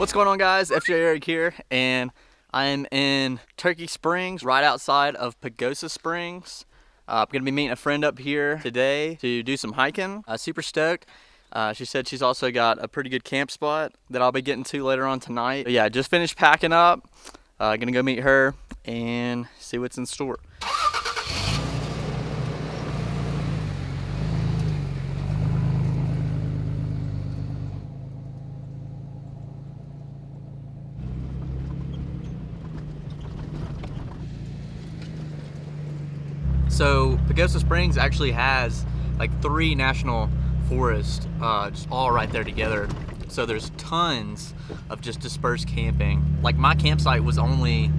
What's going on, guys? FJ Eric here, and I am in Turkey Springs, right outside of Pagosa Springs. I'm gonna be meeting a friend up here today to do some hiking. Super stoked. She said she's also got a pretty good camp spot that I'll be getting to later on tonight. But yeah, just finished packing up. Gonna go meet her and see what's in store. So Pagosa Springs actually has like 3 national forests just all right there together. So there's tons of just dispersed camping. Like my campsite was only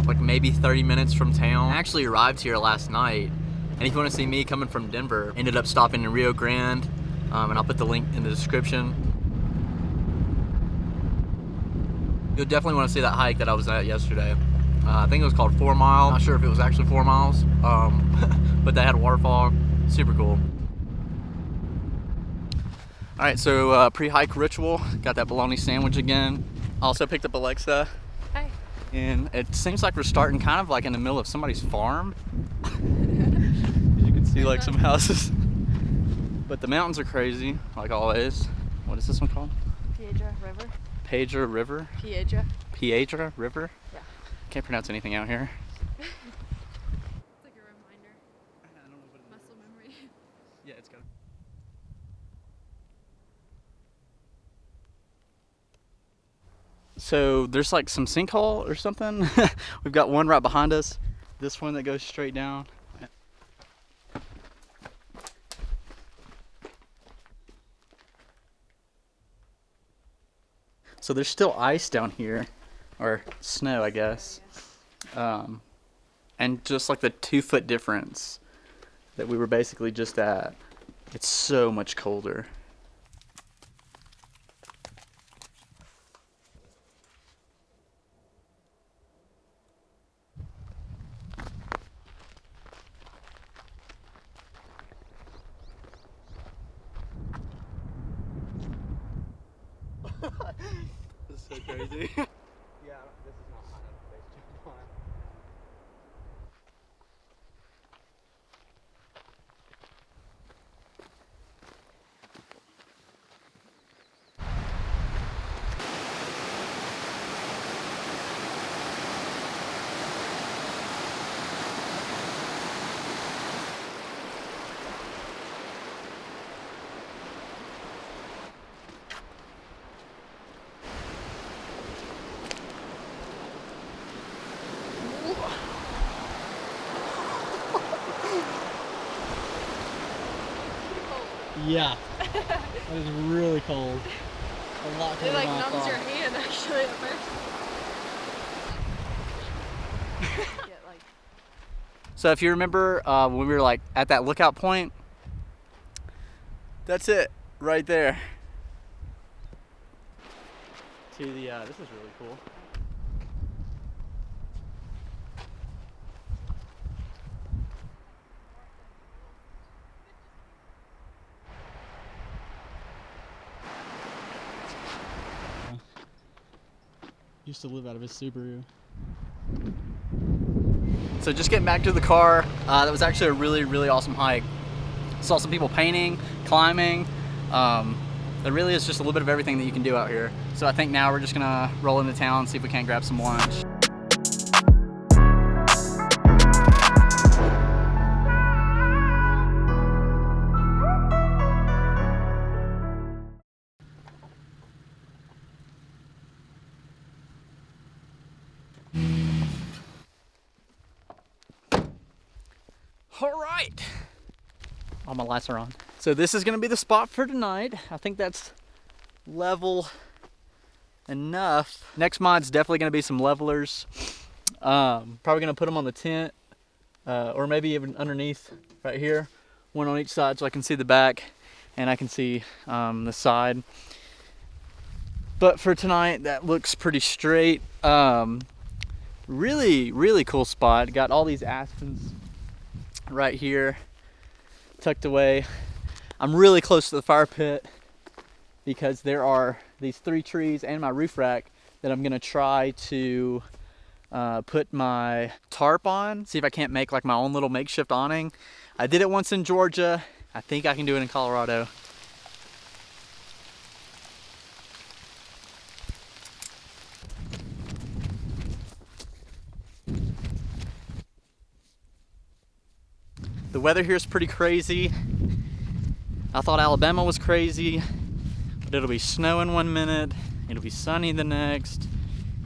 like maybe 30 minutes from town. I actually arrived here last night, and if you want to see me coming from Denver, ended up stopping in Rio Grande, and I'll put the link in the description. You'll definitely want to see that hike that I was at yesterday. I think it was called 4 Mile. Not sure if it was actually 4 miles, but they had a waterfall. Super cool. All right, so pre-hike ritual. Got that bologna sandwich again. Also picked up Alexa. Hi. And it seems like we're starting kind of like in the middle of somebody's farm. You can see like some houses. But the mountains are crazy, like always. What is this one called? Piedra River. Piedra River? Piedra. Piedra River? Yeah. Can't pronounce anything out here. It's like a reminder. I don't know what it is. Muscle memory. Yeah, it's got. So there's like some sinkhole or something. We've got one right behind us. This one that goes straight down. So there's still ice down here, or snow, I guess. And just like the 2-foot difference that we were basically just at, it's so much colder. This is so crazy. Yeah, this is not high enough to base jump on. Yeah, that is really cold. A lot colder It like than I numbs thought. your hand actually at first. Get like So if you remember when we were like at that lookout point, that's it right there. To the this is really cool. Used to live out of his Subaru. So just getting back to the car, that was actually a really awesome hike. Saw some people painting, climbing. There really is just a little bit of everything that you can do out here. So I think now we're just gonna roll into town and see if we can't grab some lunch. All right, all my lights are on. So this is gonna be the spot for tonight. I think that's level enough. Next mod's definitely gonna be some levelers. Probably gonna put them on the tent, or maybe even underneath right here, one on each side, so I can see the back and I can see the side. But for tonight, that looks pretty straight. Really cool spot. Got all these aspens right here tucked away. I'm really close to the fire pit, because there are these 3 trees and my roof rack that I'm gonna try to put my tarp on, see if I can't make like my own little makeshift awning. I did it once in Georgia. I think I can do it in Colorado. The weather here is pretty crazy. I thought Alabama was crazy, but it'll be snowing 1 minute, it'll be sunny the next,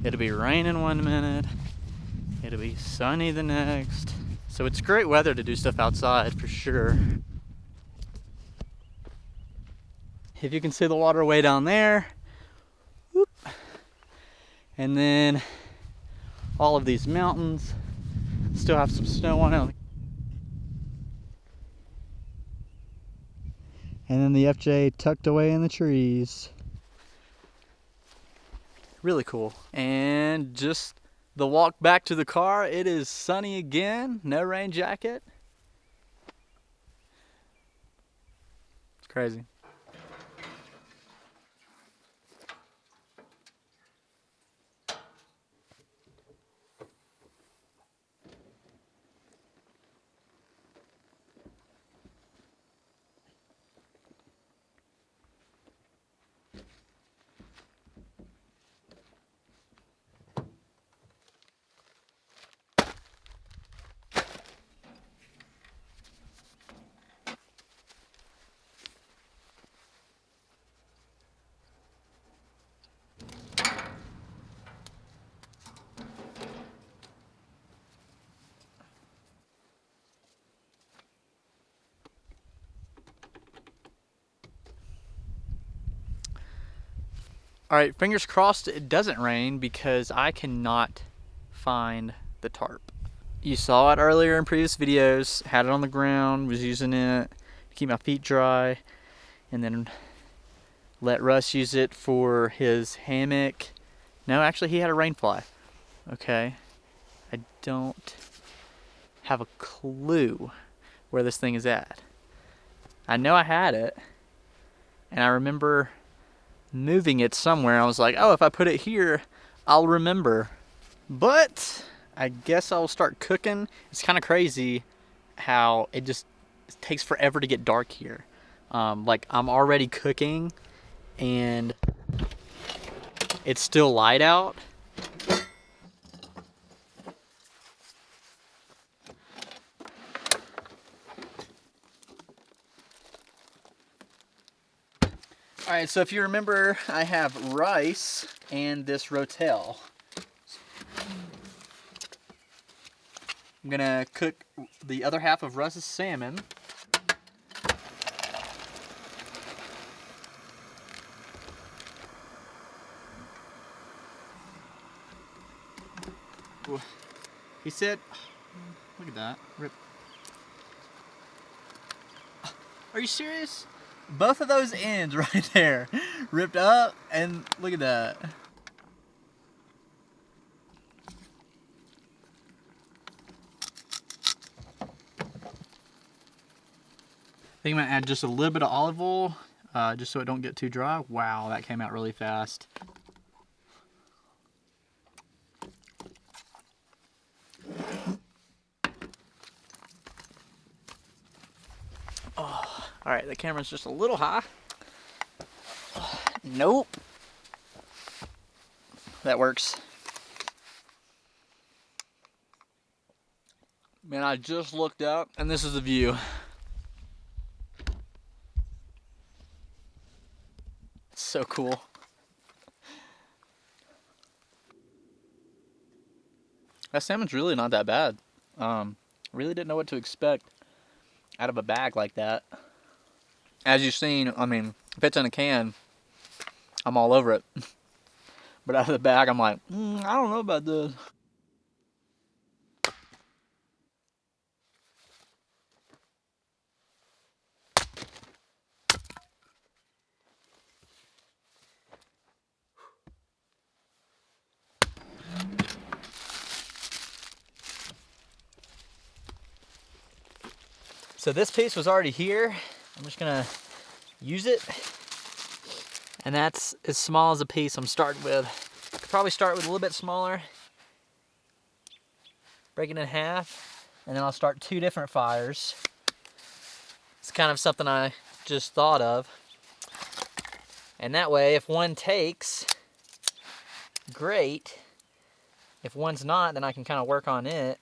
it'll be raining 1 minute, it'll be sunny the next. So it's great weather to do stuff outside for sure. If you can see the water way down there, whoop, and then all of these mountains still have some snow on it. And then the FJ tucked away in the trees. Really cool. And just the walk back to the car, it is sunny again, no rain jacket. It's crazy. All right, fingers crossed it doesn't rain because I cannot find the tarp. You saw it earlier in previous videos, had it on the ground, was using it to keep my feet dry, and then let Russ use it for his hammock. No, actually he had a rain fly. Okay, I don't have a clue where this thing is at. I know I had it, and I remember moving it somewhere. I was like, oh, if I put it here, I'll remember. But I guess I'll start cooking. It's kind of crazy how it takes forever to get dark here. Like I'm already cooking and it's still light out. All right, so if you remember, I have rice and this rotel. I'm gonna cook the other half of Russ's salmon. Ooh. He said, look at that, rip. Are you serious? Both of those ends right there ripped up, and look at that. I think I'm gonna add just a little bit of olive oil, just so it don't get too dry. Wow, that came out really fast. Oh, all right, the camera's just a little high. Nope. That works. Man, I just looked up and this is the view. It's so cool. That salmon's really not that bad. Really didn't know what to expect out of a bag like that. As you've seen, I mean, if it's in a can, I'm all over it. But out of the bag, I'm like, I don't know about this. So this piece was already here. I'm just gonna use it. And that's as small as a piece I'm starting with. I could probably start with a little bit smaller, break it in half, and then I'll start 2 different fires. It's kind of something I just thought of. And that way, if one takes, great. If one's not, then I can kind of work on it.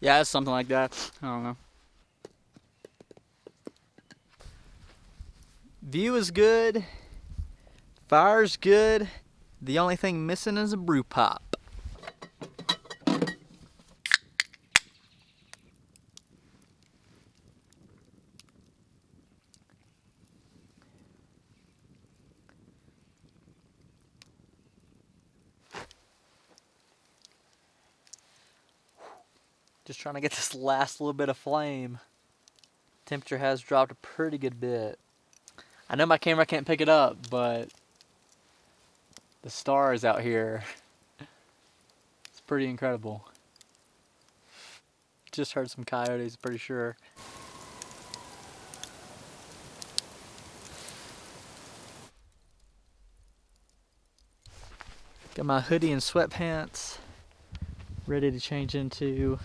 Yeah, it's something like that. I don't know. View is good. Fire's good. The only thing missing is a brew pop. Just trying to get this last little bit of flame. Temperature has dropped a pretty good bit. I know my camera can't pick it up, but the stars out here, it's pretty incredible. Just heard some coyotes, pretty sure. Got my hoodie and sweatpants ready to change into.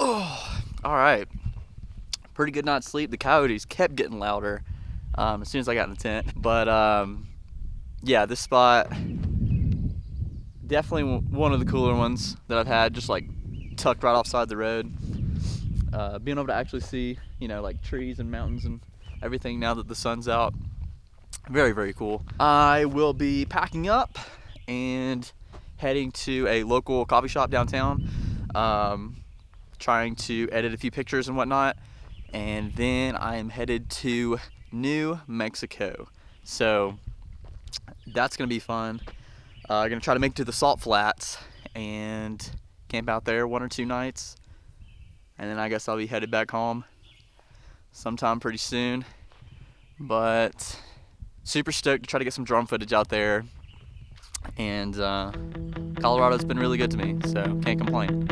Oh, all right. Pretty good night's sleep. The coyotes kept getting louder as soon as I got in the tent. But yeah, this spot, definitely one of the cooler ones that I've had, just like tucked right offside the road. Being able to actually see, you know, like trees and mountains and everything now that the sun's out. Very, very cool. I will be packing up and heading to a local coffee shop downtown, trying to edit a few pictures and whatnot, and then I am headed to New Mexico. So that's gonna be fun. Gonna try to make it to the Salt Flats and camp out there 1 or 2 nights, and then I guess I'll be headed back home sometime pretty soon. But super stoked to try to get some drone footage out there, and Colorado's been really good to me, so can't complain.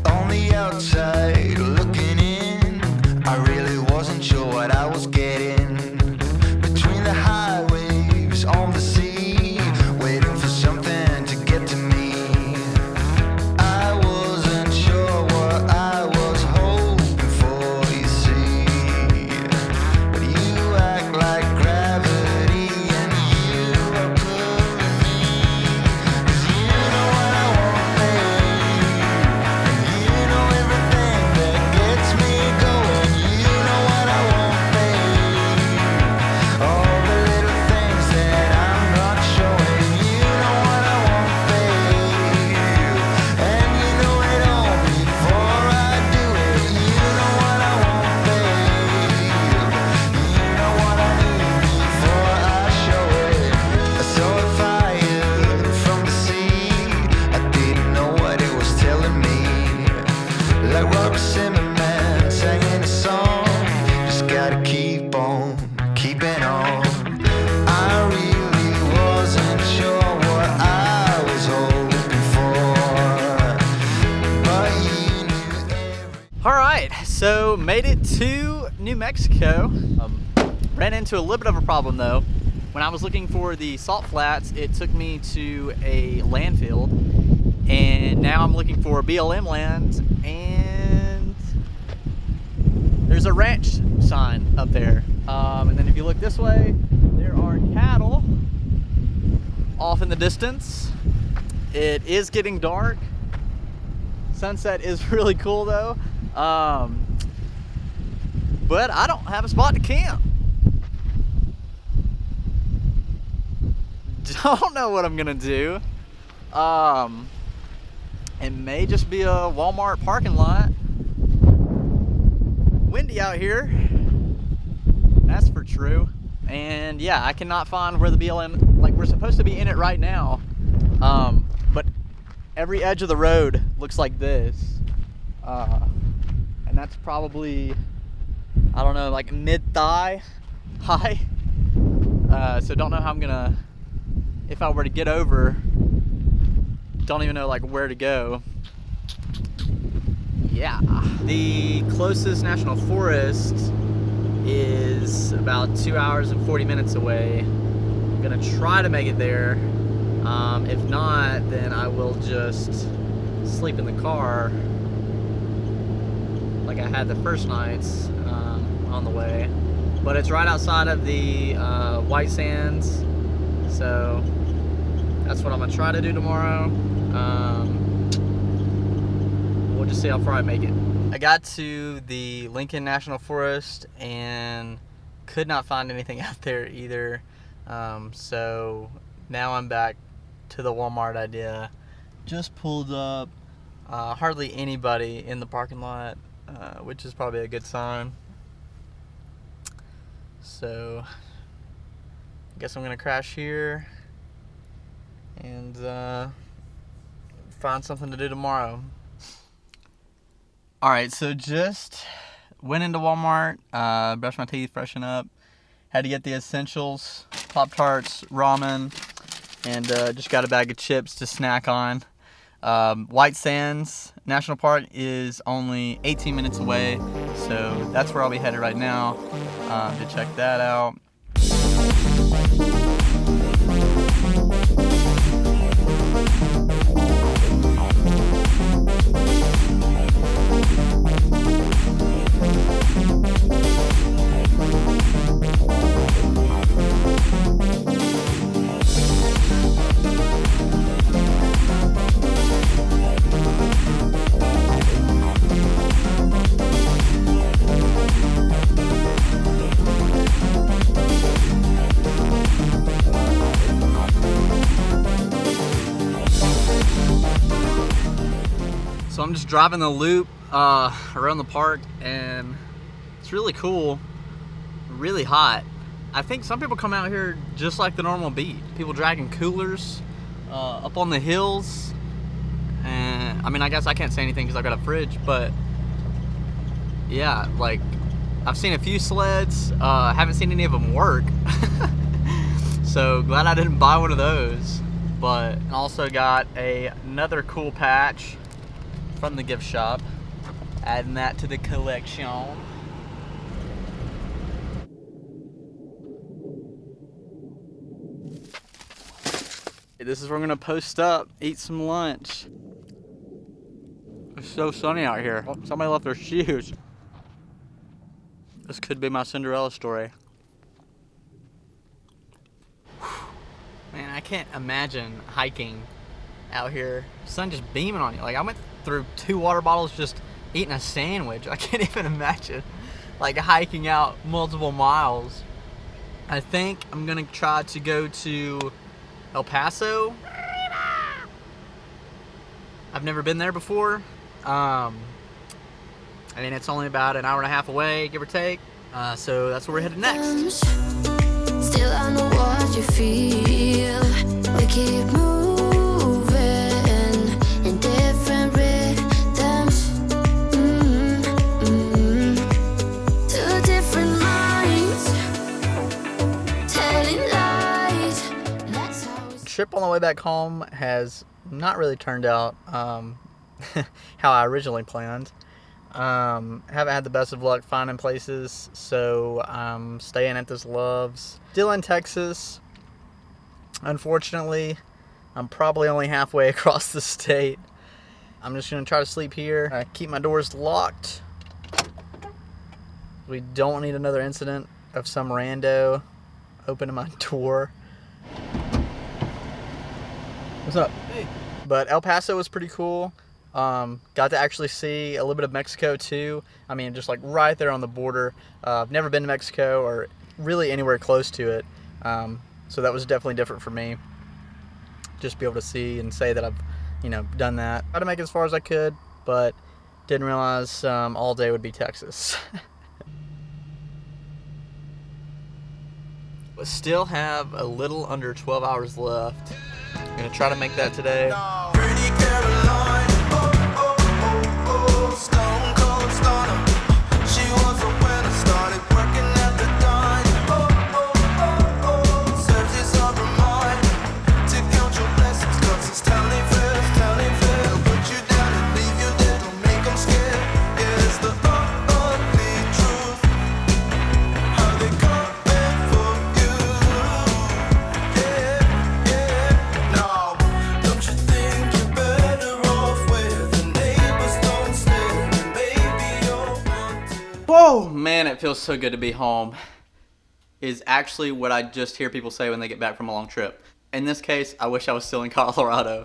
On the outside looking in, I really wasn't sure what I was getting. Between the high waves on the sea, waiting for something to get to me. I wasn't sure what I was hoping for, you see. But you act like gravity keeping on. I really wasn't sure what I was hoping for, but you knew every... All right, so made it to New Mexico. Ran into a little bit of a problem though. When I was looking for the salt flats, it took me to a landfill, and now I'm looking for BLM lands, and there's a ranch sign up there. And then if you look this way, there are cattle off in the distance. It is getting dark. Sunset is really cool though. But I don't have a spot to camp. Don't know what I'm gonna do. It may just be a Walmart parking lot. Windy out here, that's for true. And yeah, I cannot find where the BLM, like we're supposed to be in it right now, but every edge of the road looks like this, and that's probably, I don't know, like mid-thigh high. So don't know how I'm gonna, if I were to get over, don't even know like where to go. Yeah, the closest national forest is about 2 hours and 40 minutes away. I'm gonna try to make it there. If not, then I will just sleep in the car like I had the first nights on the way. But it's right outside of the White Sands, so that's what I'm gonna try to do tomorrow. We'll just see how far I make it. I got to the Lincoln National Forest and could not find anything out there either. So now I'm back to the Walmart idea. Just pulled up, hardly anybody in the parking lot, which is probably a good sign. So I guess I'm gonna crash here and find something to do tomorrow. Alright, so just went into Walmart, brushed my teeth, freshen up, had to get the essentials, Pop-Tarts, ramen, and just got a bag of chips to snack on. White Sands National Park is only 18 minutes away, so that's where I'll be headed right now to check that out. So I'm just driving the loop around the park, and it's really cool, really hot. I think some people come out here just like the normal beat. People dragging coolers up on the hills, and I mean, I guess I can't say anything because I've got a fridge, but yeah, like I've seen a few sleds, haven't seen any of them work. So glad I didn't buy one of those. But also got another cool patch from the gift shop, adding that to the collection. This is where I'm gonna post up, eat some lunch. It's so sunny out here. Oh, somebody left their shoes. This could be my Cinderella story. Man, I can't imagine hiking out here. Sun just beaming on you. Like, I went through 2 water bottles just eating a sandwich. I can't even imagine like hiking out multiple miles. I think I'm gonna try to go to El Paso. I've never been there before. I mean, it's only about an hour and a half away, give or take. So that's where we're headed next. Still I know what you feel. We keep moving in different rhythms. Two different minds. trip on the way back home has not really turned out how I originally planned. Haven't had the best of luck finding places, so I'm staying at this Love's. Still in Texas. Unfortunately, I'm probably only halfway across the state. I'm just going to try to sleep here. Keep my doors locked. We don't need another incident of some rando opening my door. What's up? Hey. But El Paso was pretty cool. Got to actually see a little bit of Mexico too. I mean, just like right there on the border. I've never been to Mexico or really anywhere close to it. So that was definitely different for me. Just be able to see and say that I've, done that. Tried to make it as far as I could, but didn't realize all day would be Texas. But still have a little under 12 hours left. I'm gonna try to make that today. Pretty Caroline, stone cold stunner. She was a winner, started working at the dine. Serves you some remind to count your blessings, 'cause it's telling fair. Put you down and leave you there, don't make them scared. Yeah, it's the ugly truth. How they coming for you. Yeah. No, don't you think you're better off where the neighbors don't stay? Maybe you're wanted. Whoa, man, it feels so good to be home. Is actually what I just hear people say when they get back from a long trip. In this case, I wish I was still in Colorado.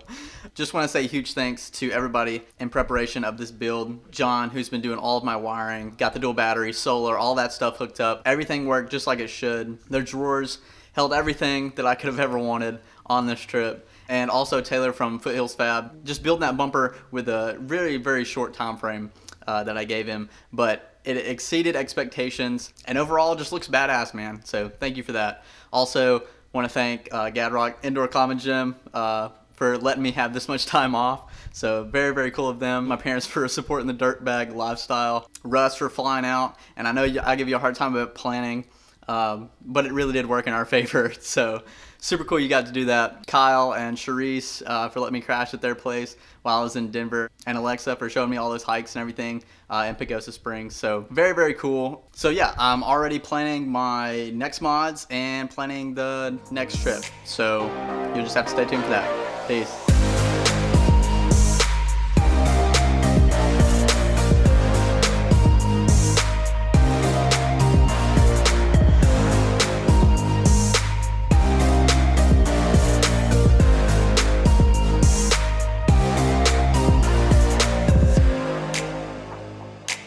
Just want to say huge thanks to everybody in preparation of this build. John, who's been doing all of my wiring, got the dual battery, solar, all that stuff hooked up. Everything worked just like it should. Their drawers held everything that I could have ever wanted on this trip. And also Taylor from Foothills Fab, just building that bumper with a very, very short time frame that I gave him. But it exceeded expectations, and overall just looks badass, man. So thank you for that. Also, want to thank Gadrock Indoor Common Gym for letting me have this much time off. So very, very cool of them. My parents for supporting the dirtbag lifestyle. Russ for flying out. And I know I give you a hard time about planning, but it really did work in our favor. So super cool you got to do that. Kyle and Charisse for letting me crash at their place while I was in Denver. And Alexa for showing me all those hikes and everything in Pagosa Springs. So very, very cool. So yeah, I'm already planning my next mods and planning the next trip. So you'll just have to stay tuned for that. Peace.